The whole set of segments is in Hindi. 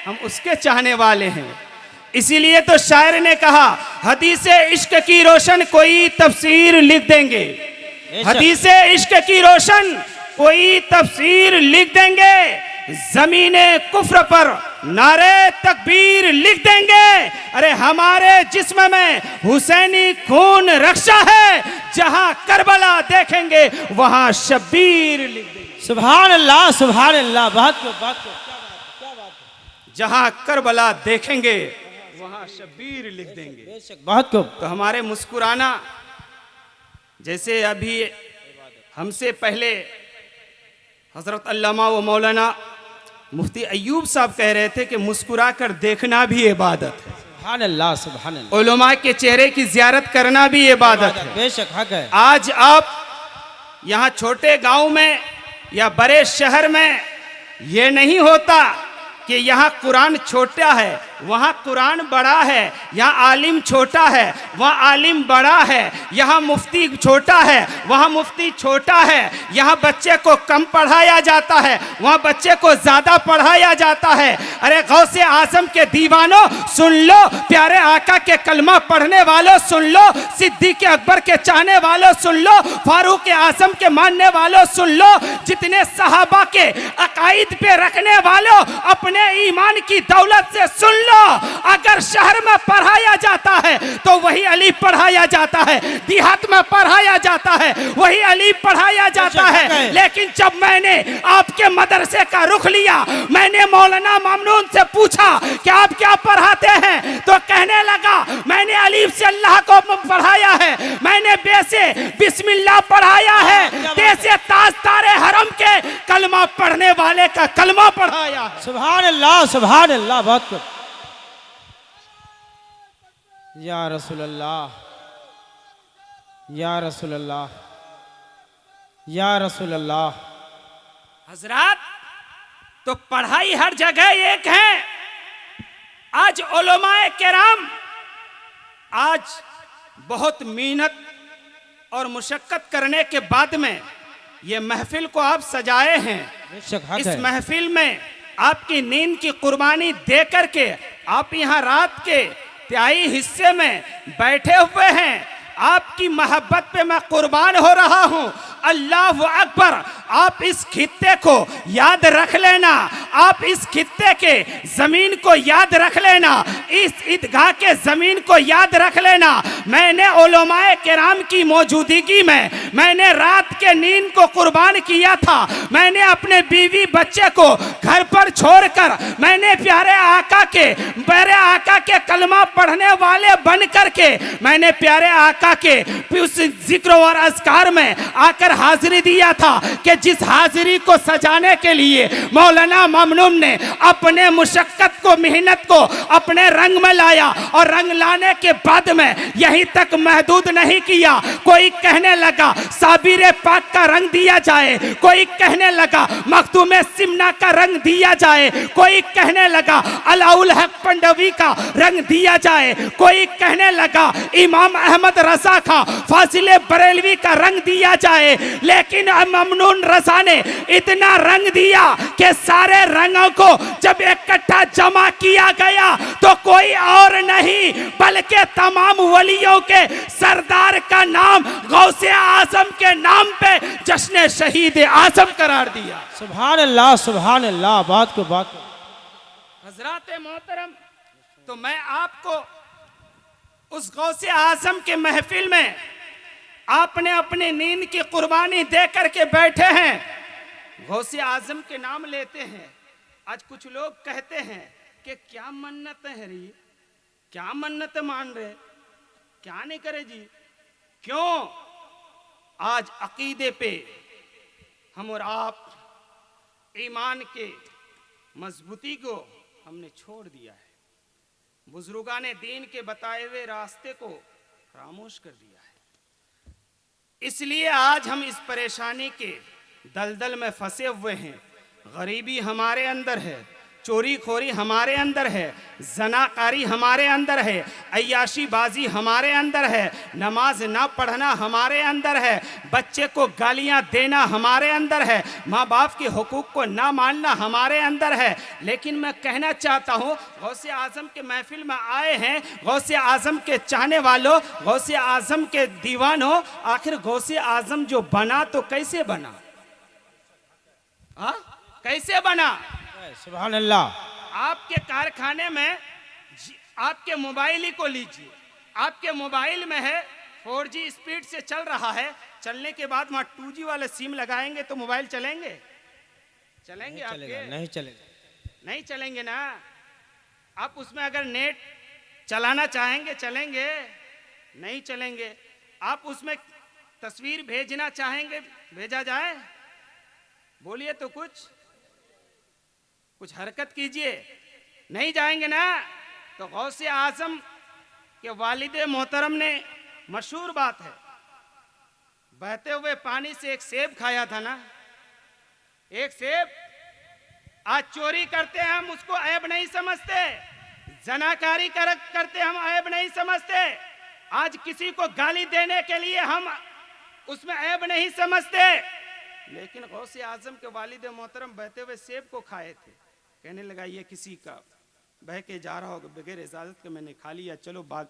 हम उसके चाहने वाले हैं। इसीलिए तो शायर ने कहा, हदीसे इश्क की रोशन कोई तफसीर लिख देंगे, हदीसे इश्क की रोशन कोई तफसीर लिख देंगे, जमीने कुफ्र पर नारे तकबीर लिख देंगे। अरे हमारे जिस्म में हुसैनी खून रक्षा है, जहां करबला देखेंगे वहां शब्बीर लिख देंगे। सुभान अल्लाह, सुभान अल्लाह। बात को क्या बात है। जहां करबला देखेंगे वहां शब्बीर लिख देंगे। बेशक, बहुत को। तो हमारे मुस्कुराना, जैसे अभी हमसे पहले हजरत अल्लामा व मौलाना मुफ्ती अय्यूब साहब कह रहे थे कि मुस्कुरा कर देखना भी इबादत है। सुभान अल्लाह, सुभान अल्लाह। उलमा के चेहरे की जियारत करना भी इबादत है। बेशक हक है। आज आप यहाँ छोटे गांव में या बड़े शहर में ये नहीं होता कि यहाँ कुरान छोटा है, वहाँ कुरान बड़ा है, यहाँ आलिम छोटा है, वहाँ आलिम बड़ा है, यहाँ मुफ्ती छोटा है, वहाँ मुफ्ती छोटा है, यहाँ बच्चे को कम पढ़ाया जाता है, वहाँ बच्चे को ज़्यादा पढ़ाया जाता है। अरे गौसे आज़म के दीवानों सुन लो, प्यारे आका के कलमा पढ़ने वालों सुन लो, सिद्दीक़ अकबर के चाहने वालों सुन लो, फारूक आज़म के मानने वालों सुन लो, जितने सहाबा के अकाइद पे रखने वालों अपने ईमान की दौलत से सुन लो। अगर शहर में पढ़ाया जाता है तो वही अली पढ़ाया जाता है, देहात में पढ़ाया जाता है वही अली पढ़ाया जाता है। लेकिन जब मैंने आपके मदरसे का रुख लिया, मैंने मौलाना ममनून से पूछा कि आप क्या पढ़ाते हैं, तो कहने लगा मैंने अलीफ से अल्लाह को पढ़ाया है, मैंने बे से बिस्मिल्लाह पढ़ाया है, ते से ताज तारे हरम के कलमा पढ़ने वाले का कलमा पढ़ाया है। सुभान अल्लाह, सुभान अल्लाह। बहुत को। या रसूल अल्लाह, या रसूल अल्लाह, या रसूल अल्लाह। हजरात, तो पढ़ाई हर जगह एक है। आज उलमाए किराम आज बहुत मेहनत और मुशक्कत करने के बाद में ये महफिल को आप सजाए हैं। इस महफिल में आपकी नींद की कुर्बानी दे करके आप यहाँ रात के तिहाई हिस्से में बैठे हुए हैं। आपकी मोहब्बत पे मैं कुर्बान हो रहा हूँ। अल्लाह अकबर। आप इस खित्ते को याद रख लेना, आप इस खित्ते के जमीन को याद रख लेना, इस ईदगाह के जमीन को याद रख लेना। मैंने उलमाए किराम की मौजूदगी में मैंने रात के नींद को कुर्बान किया था। मैंने अपने बीवी बच्चे को घर पर छोड़कर मैंने प्यारे आका के कलमा पढ़ने वाले बन करके मैंने प्यारे आका के उस जिक्र और अज़कार में आकर हाजिरी दिया था कि जिस हाजिरी को सजाने के लिए मौलाना ममनून ने अपने मुशक्कत को, मेहनत को अपने रंग में लाया और रंग लाने के बाद में यहीं तक महदूद नहीं किया। कोई कहने लगा साबिर पाक का रंग दिया जाए, कोई कहने लगा मखदूम सिमना का रंग दिया जाए, कोई कहने लगा अलाउल हक पंडवी का रंग दिया जाए, कोई कहने लगा इमाम अहमद रजा का फाजिल बरेलवी का रंग दिया जाए। लेकिन ममनून रजा ने इतना रंग दिया कि सारे रंगों को जब इकट्ठा जमा किया गया तो कोई और नहीं बल्कि तमाम वलियों के सरदार का नाम गौसे आजम के नाम पे जश्न शहीद आजम करार दिया। सुभान अल्लाह, सुभान अल्लाह। बात को हजरात मोहतरम, तो मैं आपको उस गौसे आजम के महफिल में आपने अपनी नींद की कुर्बानी दे करके बैठे हैं, गौसे आजम के नाम लेते हैं। आज कुछ लोग कहते हैं कि क्या मन्नत है री, क्या मन्नत मान रहे, क्या नहीं करे जी, क्यों? आज अकीदे पे हम और आप ईमान के मजबूती को हमने छोड़ दिया है, बुजुर्गान दीन के बताए हुए रास्ते को खामोश कर दिया है। इसलिए आज हम इस परेशानी के दलदल में फंसे हुए हैं। गरीबी हमारे अंदर है, चोरी खोरी हमारे अंदर है, जनाकारी हमारे अंदर है, अय्याशी बाजी हमारे अंदर है, नमाज ना पढ़ना हमारे अंदर है, बच्चे को गालियां देना हमारे अंदर है, माँ बाप के हुकूक को ना मानना हमारे अंदर है। लेकिन मैं कहना चाहता हूँ, गौसे आजम के महफिल में आए हैं, गौसे आजम के चाहने वालों, गौसे आजम के दीवानों, आखिर गौसे आजम जो बना तो कैसे बना? कैसे बना? सुभान अल्लाह। आपके कारखाने में आपके मोबाइल ही को लीजिए, आपके मोबाइल में है 4G स्पीड से चल रहा है, चलने के बाद वहां 2G वाले सिम लगाएंगे तो मोबाइल चलेंगे? चलेंगे? आपके नहीं चलेगा, नहीं चलेंगे ना। आप उसमें अगर नेट चलाना चाहेंगे चलेंगे? नहीं चलेंगे। आप उसमें तस्वीर भेजना चाहेंगे भेजा जाए? बोलिए तो कुछ हरकत कीजिए, नहीं जाएंगे ना। तो गौसे आजम के वालिदे मोहतरम ने मशहूर बात है, बहते हुए पानी से एक सेब खाया था ना, एक सेब। आज चोरी करते हैं हम उसको ऐब नहीं समझते, जनाकारी करते हम ऐब नहीं समझते, आज किसी को गाली देने के लिए हम उसमें ऐब नहीं समझते। लेकिन गौसे आजम के वालिद मोहतरम बहते हुए सेब को खाए थे। कहने लगा ये किसी का बह के जा रहा होगा, बगैर इजाजत के मैंने खा लिया, चलो बाग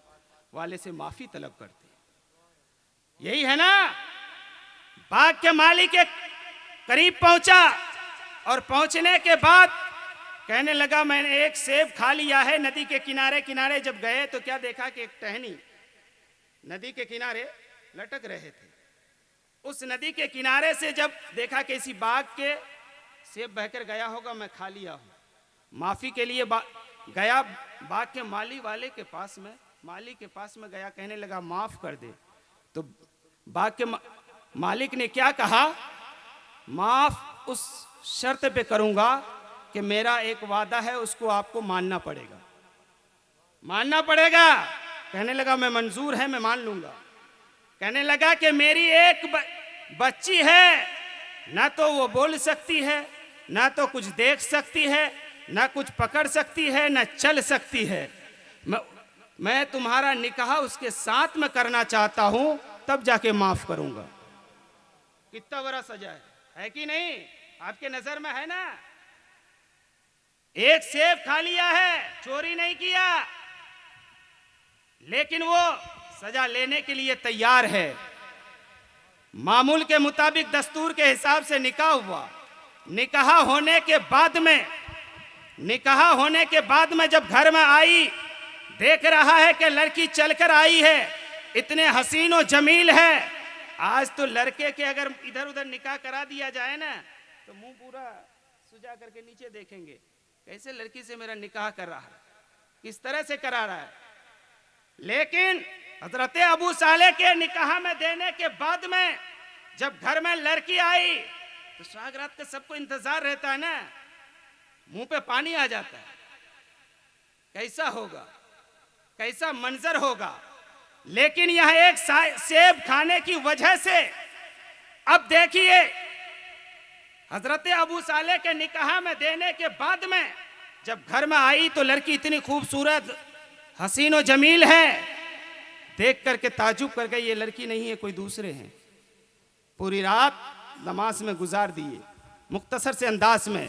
वाले से माफी तलब करते। यही है ना। बाग के मालिक के करीब पहुंचा और पहुंचने के बाद कहने लगा मैंने एक सेब खा लिया है। नदी के किनारे किनारे जब गए तो क्या देखा कि एक टहनी नदी के किनारे लटक रहे थे। उस नदी के किनारे से जब देखा कि इसी बाग के सेब बहकर गया होगा, मैं खा लिया हूं, माफी के लिए गया बाग के माली के पास में गया, कहने लगा माफ कर दे। तो बाग के मालिक ने क्या कहा, माफ उस शर्त पे करूंगा कि मेरा एक वादा है उसको आपको मानना पड़ेगा, मानना पड़ेगा। कहने लगा मैं मंजूर है, मैं मान लूंगा। कहने लगा कि मेरी एक बच्ची है, ना तो वो बोल सकती है, ना तो कुछ देख सकती है, ना कुछ पकड़ सकती है, ना चल सकती है। मैं तुम्हारा निकाह उसके साथ में करना चाहता हूं, तब जाके माफ करूंगा। कितना बड़ा सजा है कि नहीं? आपके नजर में है ना। एक सेब खा लिया है, चोरी नहीं किया, लेकिन वो सजा लेने के लिए तैयार है। मामूल के मुताबिक दस्तूर के हिसाब से निकाह हुआ। निकाह होने के बाद में जब घर में आई, देख रहा है कि लड़की चलकर आई है, इतने हसीन और जमील है। आज तो लड़के के अगर इधर उधर निकाह करा दिया जाए ना तो मुंह पूरा सुजा करके नीचे देखेंगे, कैसे लड़की से मेरा निकाह कर रहा है, किस तरह से करा रहा है। लेकिन हजरत अबू साले के निकाह में देने के बाद में जब घर में लड़की आई तो सुहागरात का सबको इंतजार रहता है ना, मुंह पे पानी आ जाता है। कैसा होगा, कैसा मंजर होगा। लेकिन यह एक सेब खाने की वजह से अब देखिए, हजरत अबू साले के निकाह में देने के बाद में जब घर में आई तो लड़की इतनी खूबसूरत हसीन और जमील है, देख करके ताजुब कर गई, ये लड़की नहीं है, कोई दूसरे हैं। पूरी रात नमाज में गुजार दिए, मुख्तसर से अंदाज में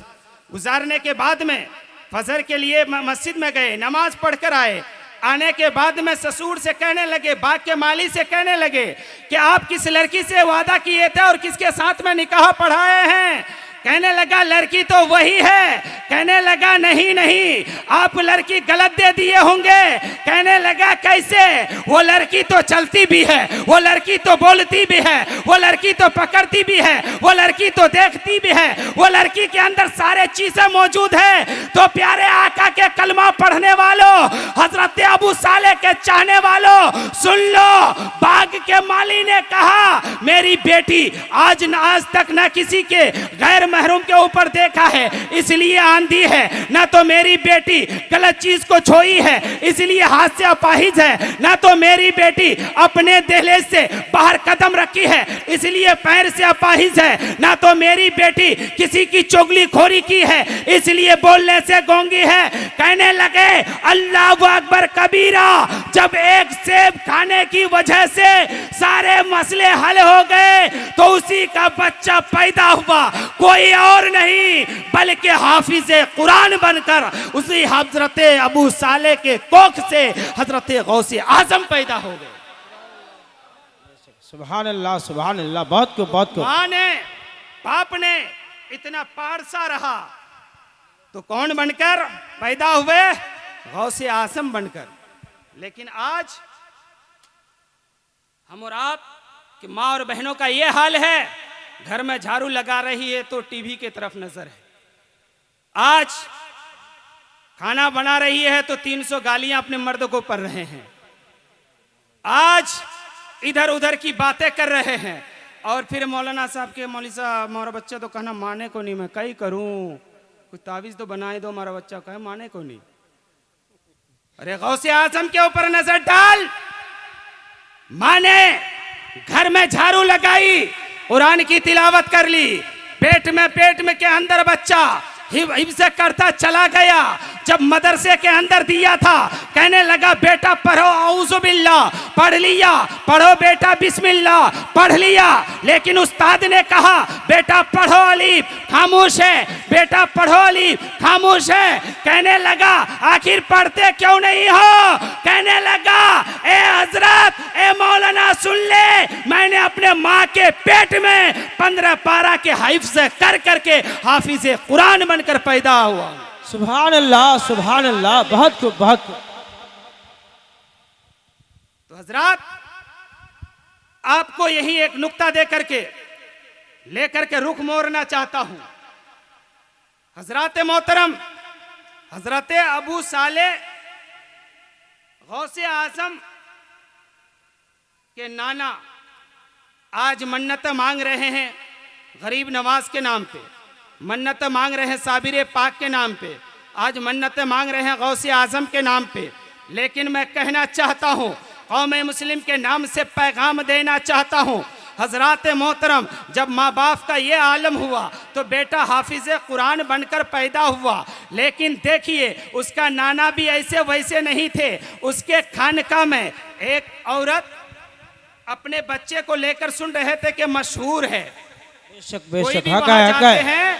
गुजारने के बाद में फजर के लिए मस्जिद में गए, नमाज पढ़कर आए। आने के बाद में ससुर से कहने लगे, बाग के माली से कहने लगे कि आप किस लड़की से वादा किए थे और किसके साथ में निकाह पढ़ाए हैं? कहने लगा लड़की तो वही है। कहने लगा नहीं, आप लड़की गलत दे दिए होंगे। कहने लगा कैसे? वो लड़की तो चलती भी है, वो लड़की तो बोलती भी है, वो लड़की तो पकड़ती भी है, वो लड़की तो देखती भी है, वो लड़की के अंदर सारे चीजें मौजूद है। तो प्यारे आका के कलमा पढ़ने वालों, हजरत अबू साले के चाहने वालों, सुन लो, बाग के माली ने कहा मेरी बेटी आज तक न किसी के गैर महरूम के ऊपर देखा है इसलिए आंधी है, ना तो मेरी बेटी गलत चीज को छोई है इसलिए हाथ से अपाहिज है, ना तो मेरी बेटी अपने दहलीज से बाहर कदम रखी है इसलिए पैर से अपाहिज है, ना तो मेरी बेटी किसी की चुगली खोरी की है इसलिए बोलने से गूंगी है। कहने लगे अल्लाह अकबर कबीरा। जब एक सेब खाने की वजह से सारे मसले हल हो गए तो उसी का बच्चा पैदा हुआ, कोई और नहीं बल्कि हाफिज कुरान बनकर उसी हजरत अबू साले के कोख से हजरत गौसे आजम पैदा हो गए। सुभान अल्लाह, सुभान अल्लाह। बहुत को बहुत को मां ने बाप ने इतना पारसा रहा तो कौन बनकर पैदा हुए? गौसे आजम बनकर। लेकिन आज हम और आप कि माँ और बहनों का ये हाल है, घर में झाड़ू लगा रही है तो टीवी की तरफ नजर है, आज खाना बना रही है तो 300 गालियां अपने मर्द को पढ़ रहे हैं, आज इधर उधर की बातें कर रहे हैं। और फिर मौलाना साहब के मौलवी साहब हमारा बच्चा तो कहना माने को नहीं, मैं कई करूं, कुछ तावीज तो बनाए दो, हमारा बच्चा कहे माने को नहीं। अरे गौसे आजम के ऊपर नजर डाल। मां ने घर में झाड़ू लगाई, कुरान की तिलावत कर ली, पेट में के अंदर बच्चा हिफ्ज़ करता चला गया। जब मदरसे के अंदर दिया था कहने लगा बेटा पढ़ो औज़ु बिल्लाह, पढ़ लिया, पढ़ो बेटा बिस्मिल्लाह, पढ़ लिया। लेकिन उस्ताद ने कहा बेटा पढ़ो अलीफ, खामोश है, बेटा पढ़ो अलीफ, खामोश है। कहने लगा आखिर पढ़ते क्यों नहीं हो? कहने लगा ए हजरत, ए मौलाना सुन ले, मैंने अपने माँ के पेट में 15 पारा के हिफ्ज़ कर करके हाफिज कुरान बनकर पैदा हुआ। सुभान अल्लाह, सुभान अल्लाह। बहुत को बहुत को। तो हजरात आपको यही एक नुक्ता दे करके लेकर के रुख मोड़ना चाहता हूं। हजरत मोहतरम हजरत अबू साले गौसे आजम के नाना आज मन्नत मांग रहे हैं गरीब नवाज के नाम पे, मन्नत मांग रहे हैं साबिर पाक के नाम पे, आज मन्नत मांग रहे हैं गौसे आजम के नाम पे। लेकिन मैं कहना चाहता हूँ, कौम मुस्लिम के नाम से पैगाम देना चाहता हूँ, हजरात मोहतरम जब माँ बाप का ये आलम हुआ तो बेटा हाफिज कुरान बनकर पैदा हुआ। लेकिन देखिए उसका नाना भी ऐसे वैसे नहीं थे। उसके खानका में एक औरत अपने बच्चे को लेकर सुन रहे थे कि मशहूर है, कोई भी वहां जाते हैं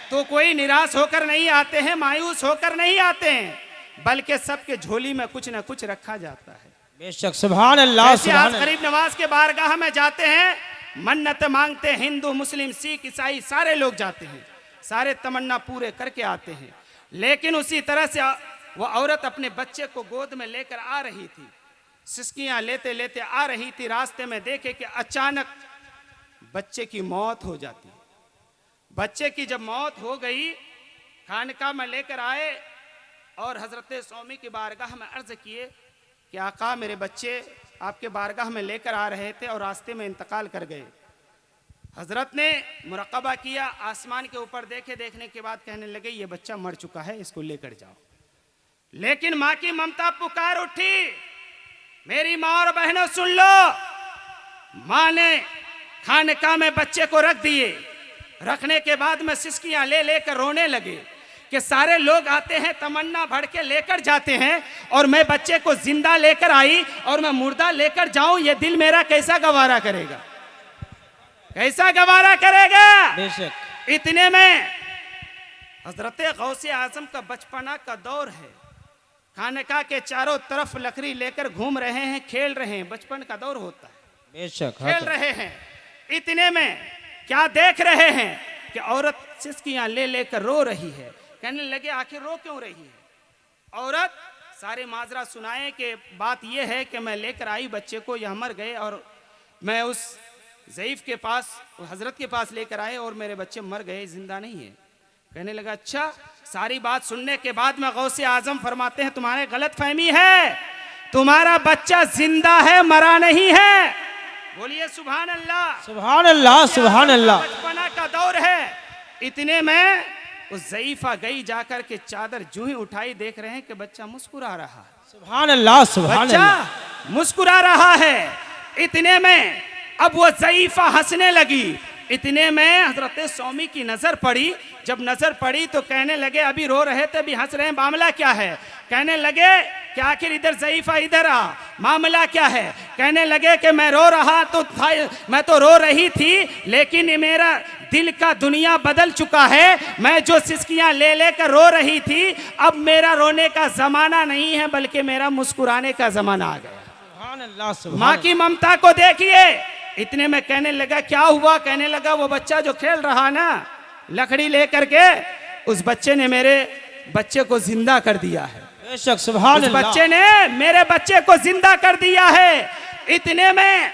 तो कोई निराश होकर नहीं आते हैं, मायूस होकर नहीं आते हैं, बल्कि सबके झोली में कुछ न कुछ रखा जाता है। बेशक सुभान अल्लाह, सुभान आज गरीब नवाज के बारगाह में जाते हैं, मन्नत मांगते, हिंदू मुस्लिम सिख ईसाई सारे लोग जाते हैं, सारे तमन्ना पूरे करके आते हैं। लेकिन उसी तरह से वो औरत अपने बच्चे को गोद में लेकर आ रही थी, सिसकियां लेते लेते आ रही थी। रास्ते में देखे कि अचानक बच्चे की मौत हो जाती। बच्चे की जब मौत हो गई, खानका में लेकर आए और हजरत स्वामी की बारगाह में अर्ज किए कि आका मेरे बच्चे आपके बारगाह में लेकर आ रहे थे और रास्ते में इंतकाल कर गए। हजरत ने मुराकबा किया, आसमान के ऊपर देखे, देखने के बाद कहने लगे ये बच्चा मर चुका है, इसको लेकर जाओ। लेकिन माँ की ममता पुकार उठी। मेरी माँ और बहनों सुन लो, माँ ने खानका में बच्चे को रख दिए। रखने के बाद में सिसकियां ले लेकर रोने लगे कि सारे लोग आते हैं, तमन्ना भर के लेकर जाते हैं और मैं बच्चे को जिंदा लेकर आई और मैं मुर्दा लेकर जाऊं, ये दिल मेरा कैसा गवारा करेगा, कैसा गवारा करेगा। बेशक। इतने में हजरत गौसे आजम का बचपना का दौर है, खानका के चारों तरफ लकड़ी लेकर घूम रहे हैं, खेल रहे हैं, बचपन का दौर होता है, बेशक खेल रहे हैं। इतने में क्या देख रहे हैं कि औरत सिसकियां ले लेकर रो रही है। कहने लगे आखिर रो क्यों रही है? औरत सारे माजरा सुनाए कि बात यह है कि मैं लेकर आई बच्चे को, यह मर गए और मैं उस ज़ईफ के पास, हजरत के पास लेकर आए और मेरे बच्चे मर गए, जिंदा नहीं है। कहने लगा अच्छा। सारी बात सुनने के बाद में गौसे आजम फरमाते हैं तुम्हारे गलत फहमी है, तुम्हारा बच्चा जिंदा है, मरा नहीं है। बोलिए सुभान अल्लाह, सुभान अल्लाह, सुभान अल्लाह। बचपना का दौर है। इतने में उस ज़ईफा गई जाकर के चादर जूं ही उठाई, देख रहे हैं कि बच्चा मुस्कुरा रहा है। सुभान अल्लाह, सुभान अल्लाह। बच्चा मुस्कुरा रहा है। इतने में अब वो ज़ईफा हंसने लगी। इतने में हजरत स्वामी की नजर पड़ी जब नजर पड़ी तो कहने लगे, अभी रो रहे थे अभी हंस रहे हैं, मामला क्या है? कहने लगे कि आखिर इधर ज़ईफ़ा इधर आ, मामला क्या है? कहने लगे कि मैं रो रहा तो था, मैं तो रो रही थी, लेकिन मेरा दिल का दुनिया बदल चुका है। मैं जो सिसकियां ले लेकर रो रही थी, अब मेरा रोने का जमाना नहीं है, बल्कि मेरा मुस्कुराने का जमाना आ गया। सुभान अल्लाह, सुभान माँ की ममता को देखिए। इतने में कहने लगा, क्या हुआ? कहने लगा, वो बच्चा जो खेल रहा ना लकड़ी लेकर के, उस बच्चे ने मेरे बच्चे को जिंदा कर दिया है। बेशक, सुभान उस अल्लाह। बच्चे ने मेरे बच्चे को जिंदा कर दिया है। इतने में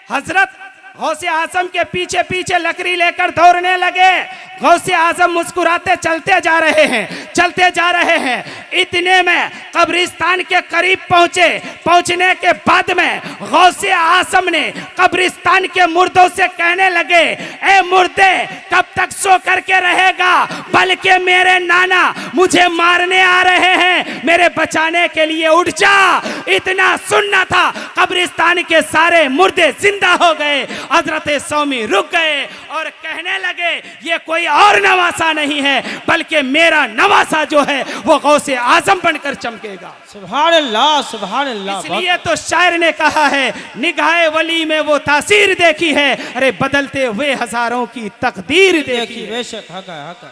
हजरत गौसे आजम के पीछे पीछे लकड़ी लेकर दौड़ने लगे। गौसे आजम मुस्कुराते चलते जा रहे हैं, चलते जा रहे हैं। इतने में कब्रिस्तान के करीब पहुंचे। पहुंचने के बाद में गौसे आजम ने कब्रिस्तान के मुर्दों से कहने लगे, ए मुर्दे, कब तक सो करके रहेगा? बल्कि मेरे नाना मुझे मारने आ रहे हैं, मेरे बचाने के लिए उठ जा। इतना सुनना था, कब्रिस्तान के सारे मुर्दे जिंदा हो गए। हजरत सौमी रुक गए और कहने लगे, ये कोई और नवासा नहीं है, बल्कि मेरा नवासा जो है वो गौसे आजम बनकर चमकेगा। सुभान अल्लाह, सुभान अल्लाह। इसलिए तो शायर ने कहा है, निगाहे वली में वो तासीर देखी है, अरे बदलते हुए हजारों की तकदीर देखी है। बेशक, हक है, हक है।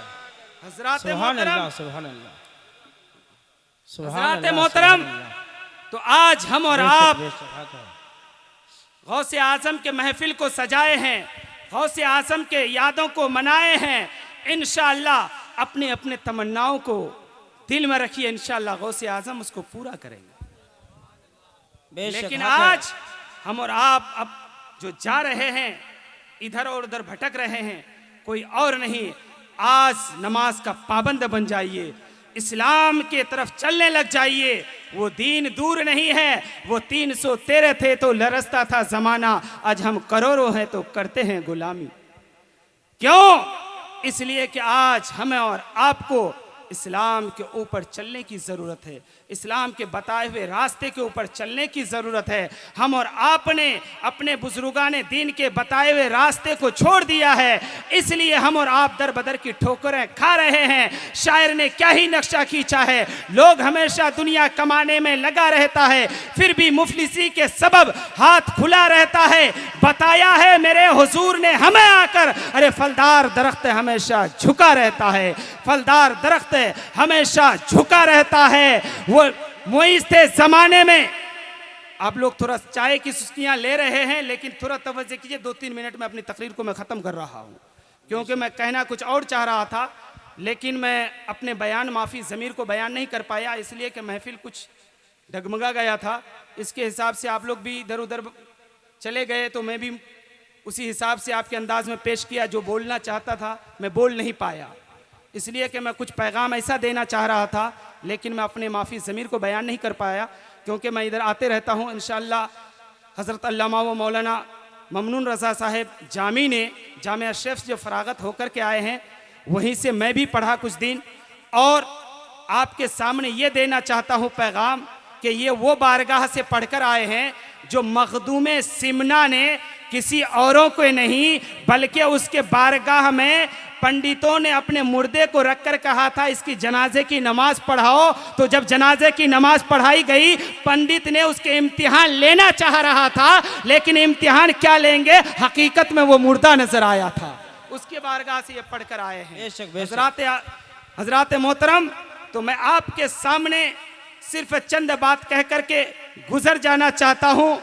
हजरत सुभान अल्लाह, मोहतरम, सुभान अल्लाह, सुभान हजरत अल्लाह, मोहतरम, सुभान अल्लाह। तो आज हम और बेशक, आप बेशक, हक है। गौसे आजम के महफिल को सजाए हैं, गौसे आजम के यादों को मनाए हैं। इंशाअल्लाह अपने अपने तमन्नाओं को दिल में रखिए, इंशाअल्लाह गौसे आजम उसको पूरा करेंगे। बेशक, लेकिन हक है। आज हम और आप अब जो जा रहे हैं, इधर और उधर भटक रहे हैं, कोई और नहीं, आज नमाज का पाबंद बन जाइए, इस्लाम के तरफ चलने लग जाइए। वो दीन दूर नहीं है, वो 313 थे तो लरसता था जमाना, आज हम करोड़ों हैं तो करते हैं गुलामी। क्यों? इसलिए कि आज हमें और आपको इस्लाम के ऊपर चलने की ज़रूरत है, इस्लाम के बताए हुए रास्ते के ऊपर चलने की ज़रूरत है। हम और आपने अपने बुजुर्गान दीन के बताए हुए रास्ते को छोड़ दिया है, इसलिए हम और आप दर बदर की ठोकरें खा रहे हैं। शायर ने क्या ही नक्शा खींचा है, लोग हमेशा दुनिया कमाने में लगा रहता है, फिर भी मुफलिसी के सबब हाथ खुला रहता है। बताया है मेरे हुजूर ने हमें आकर, अरे फलदार दरख्त हमेशा झुका रहता है, फलदार दरख्त हमेशा झुका रहता है। वो मुइज़ थे जमाने में। आप लोग थोड़ा चाय की सुस्कियां ले रहे हैं, लेकिन थोड़ा तवज्जो कीजिए, 2-3 मिनट में अपनी तकरीर को मैं ख़त्म कर रहा हूं, क्योंकि मैं कहना कुछ और चाह रहा था, लेकिन मैं अपने बयान माफ़ी ज़मीर को बयान नहीं कर पाया, इसलिए कि महफिल कुछ डगमगा गया था। इसके हिसाब से आप लोग भी इधर उधर चले गए, तो मैं भी उसी हिसाब से आपके अंदाज में पेश किया। जो बोलना चाहता था मैं बोल नहीं पाया, इसलिए कि मैं कुछ पैगाम ऐसा देना चाह रहा था, लेकिन मैं अपने माफ़ी ज़मीर को बयान नहीं कर पाया, क्योंकि मैं इधर आते रहता हूँ। इंशाअल्लाह हज़रत अल्लामा व मौलाना ममनून रज़ा साहब जामी ने जामिया अशरफ से जो फरागत होकर के आए हैं, वहीं से मैं भी पढ़ा कुछ दिन, और आपके सामने ये देना चाहता हूँ पैगाम कि ये वो बारगाह से पढ़कर आए हैं जो मखदूम सिमना ने किसी औरों को नहीं, बल्कि उसके बारगाह में पंडितों ने अपने मुर्दे को रखकर कहा था इसकी जनाजे की नमाज पढ़ाओ। तो जब जनाजे की नमाज पढ़ाई गई, पंडित ने उसके इम्तिहान लेना चाह रहा था, लेकिन इम्तिहान क्या लेंगे, हकीकत में वो मुर्दा नजर आया था। उसके बारगाह से ये पढ़कर आए हैं। हजरात मोहतरम, तो मैं आपके सामने सिर्फ चंद बात कह करके गुजर जाना चाहता हूँ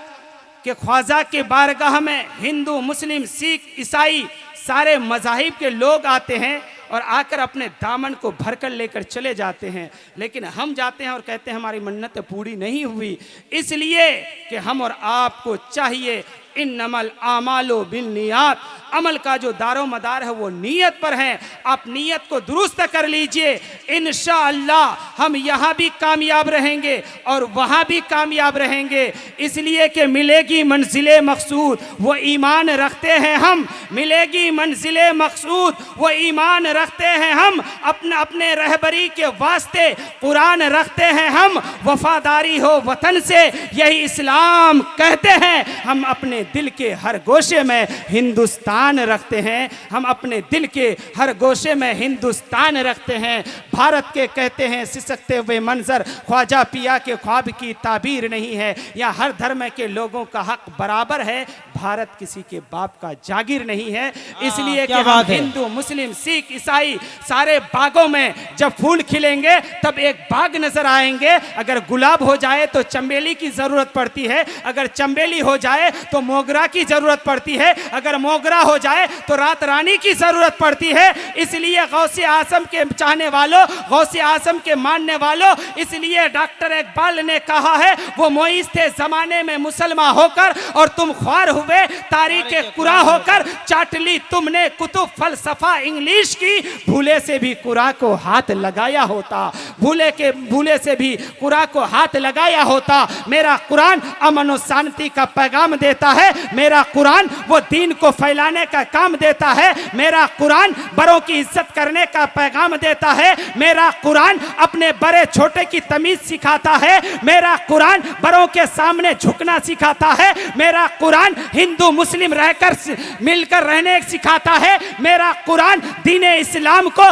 कि ख्वाजा के बारगाह में हिंदू, मुस्लिम, सिख, ईसाई सारे मज़ाहिब के लोग आते हैं और आकर अपने दामन को भरकर लेकर चले जाते हैं, लेकिन हम जाते हैं और कहते हैं हमारी मन्नत पूरी नहीं हुई। इसलिए कि हम और आपको चाहिए, इन्नमल आमालो बिन्नियात, अमल का जो दारो मदार है वो नीयत पर है। आप नीयत को दुरुस्त कर लीजिए, इंशाअल्लाह हम यहाँ भी कामयाब रहेंगे और वहाँ भी कामयाब रहेंगे। इसलिए कि मिलेगी मंजिले मकसूद वो ईमान रखते हैं हम, मिलेगी मंजिले मकसूद वो ईमान रखते हैं हम, अपने रहबरी के वास्ते कुरान रखते हैं हम, वफादारी हो वतन से यही इस्लाम कहते हैं हम, अपने अपने दिल के हर गोशे में हिंदुस्तान रखते हैं, हम अपने दिल के हर गोशे में हिंदुस्तान रखते हैं। भारत के कहते हैं सिसकते हुए मंजर, ख्वाजा पिया के ख्वाब की ताबीर नहीं है। यहाँ हर धर्म के लोगों का हक बराबर है, भारत किसी के बाप का जागीर नहीं है। इसलिए कि हम हिंदू मुस्लिम सिख ईसाई सारे बागों में जब फूल खिलेंगे तब एक बाग नजर आएंगे। अगर गुलाब हो जाए तो चंबेली की जरूरत पड़ती है, अगर चंबेली हो जाए तो मोगरा की जरूरत पड़ती है, अगर मोगरा हो जाए तो रात रानी की जरूरत पड़ती है। इसलिए गौसे आजम के चाहने वालों, गौसे आजम के मानने वालों, इसलिए डॉक्टर इकबाल ने कहा है वो मोइस थे जमाने में मुसलमान होकर और तुम ख्वार हुए तारीख कुरा होकर। चाट ली तुमने कुतुब फलसफा इंग्लिश की, भूले से भी कुरा को हाथ लगाया होता, भूले से भी कुरा को हाथ लगाया होता। मेरा कुरान अमन और शांति का पैगाम देता है, मेरा कुरान वो दीन को फैलाने का काम देता है, मेरा कुरान बड़ों की इज्जत करने का पैगाम देता है, मेरा कुरान अपने बड़े छोटे की तमीज सिखाता है, मेरा कुरान बड़ों के सामने झुकना सिखाता है, मेरा कुरान हिंदू मुस्लिम रहकर मिलकर रहने सिखाता है, मेरा कुरान दीन इस्लाम को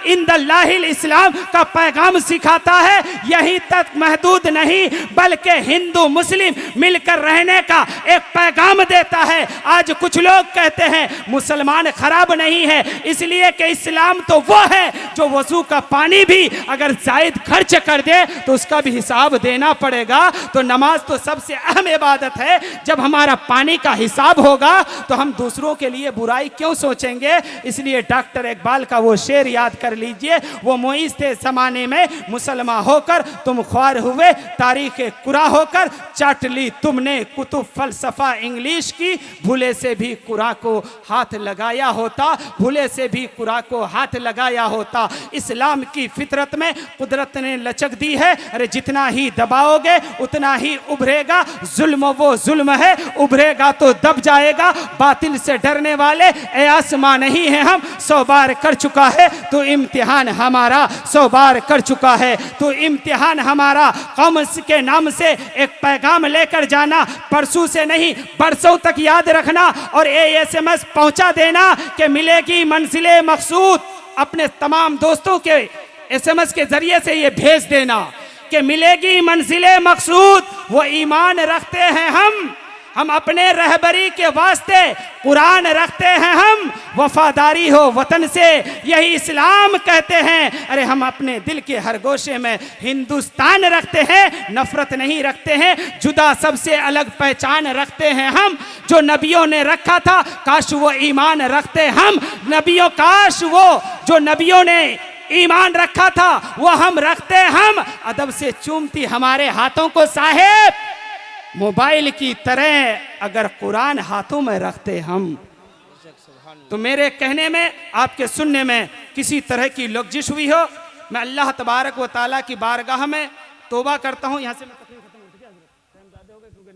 इंदल्लाहिल इस्लाम का पैगाम सिखाता है। यहीं तक महदूद नहीं बल्कि हिंदू मुस्लिम मिलकर रहने का एक पैगाम देता है। आज कुछ लोग कहते हैं मुसलमान खराब नहीं है, इसलिए कि इस्लाम तो वो है जो वजू का पानी भी अगर जायद खर्च कर दे तो उसका भी हिसाब देना पड़ेगा। तो नमाज तो सबसे अहम इबादत है, जब हमारा पानी का हिसाब होगा तो हम दूसरों के लिए बुराई क्यों सोचेंगे। इसलिए डॉक्टर इकबाल का वो शेर याद कर लीजिए, वो मोइस थे जमाने में मुसलमान होकर तुम ख्वार हुए तारीख कुरा होकर। चाट ली तुमने कुतुब फलसफा इंग्लिश की, भूले से भी कुरा को हाथ लगाया होता, भूले से भी कुरा को हाथ लगाया होता। इस्लाम की फितरत में कुदरत ने लचक दी है, अरे जितना ही दबाओगे उतना ही उभरेगा। जुल्म वो जुल्म है, उभरेगा तो दब जाएगा। बातिल से डरने वाले ए आसमां नहीं है हम, 100 बार कर चुका है तो इम्तिहान हमारा, 100 बार कर चुका है तो इम्तिहान हमारा। कौम के नाम से एक पैगाम लेकर जाना, परसों से नहीं बरसों तक याद रखना और SMS पहुंचा देना कि मिलेगी मंजिले मकसूद। अपने तमाम दोस्तों के SMS के जरिए से ये भेज देना कि मिलेगी मंजिले मकसूद। वो ईमान रखते हैं हम अपने रहबरी के वास्ते कुरान रखते हैं, हम वफादारी हो वतन से यही इस्लाम कहते हैं। अरे हम अपने दिल के हर गोशे में हिंदुस्तान रखते हैं, नफरत नहीं रखते हैं, जुदा सबसे अलग पहचान रखते हैं हम। जो नबियों ने रखा था काश वो ईमान रखते हम, नबियों काश वो जो नबियों ने ईमान रखा था वो हम रखते हम। अदब से चूमती हमारे हाथों को साहेब, मोबाइल की तरह अगर कुरान हाथों में रखते हम। तो मेरे कहने में आपके सुनने में किसी तरह की लग्जिश हुई हो, मैं अल्लाह तबारक व ताला की बारगाह में तौबा करता हूँ। यहाँ से मैं तकरीर खत्म हो गई, टाइम ज़्यादा हो गया क्योंकि